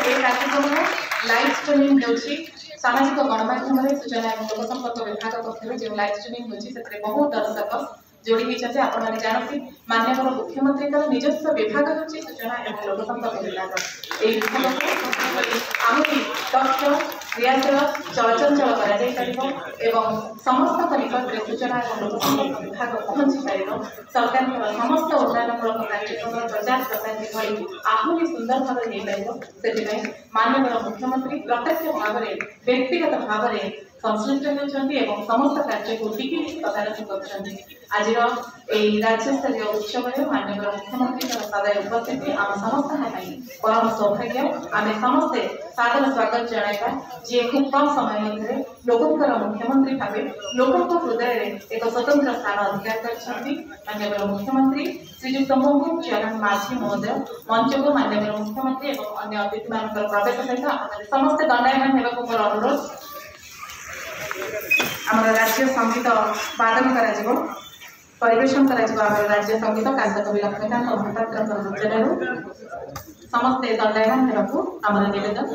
ये कार्यक्रम live streaming होची सामाजिक गणमाध्यम सूचना और लोक संपर्क विभाग पक्ष जो लाइव स्ट्रीमिंग होची से बहुत दर्शक जोड़ी होती आप जानते माननीय मुख्यमंत्री निजस्व विभाग होची सूचना और लोक संपर्क विभाग आहरी तथ्य क्रियाशील चलचंचल कर समस्त निकट में सूचना और लोक संपर्क विभाग पहुंची पार सरकार समस्त उन्नयनमूलक कार्यक्रम प्रचार प्रसार किभली आहरी सुंदर भाव से माननीय मुख्यमंत्री प्रत्यक्ष भाव में व्यक्तिगत भाव में संश्लिष्ट होती समस्त कार्य को टिकी तदारख कर आज राज्य स्तरीय उत्सव में माननीय मुख्यमंत्री सदैव उपस्थिति आम समस्त परम सौभाग्य आम समस्ते सादर स्वागत जनाइबा जी खूब कम समय मध्य लोकंर मुख्यमंत्री भाव लोकों हृदय में एक स्वतंत्र स्थान अधिकार कर माननीय मुख्यमंत्री श्रीजुक्त मोहन चरण माझी महोदय मंच को माननीय मुख्यमंत्री और अन्य अतिथि मान प्रवेश सहित समस्ते दंडायमान होगा मोर अनुरोध आम राज्य संगीत वादन कर परिवेशन कर राज्य संगीत कांतकवि लक्ष्मीकांत महापात्र समस्ते दंडायमान होगा आम निवेदन।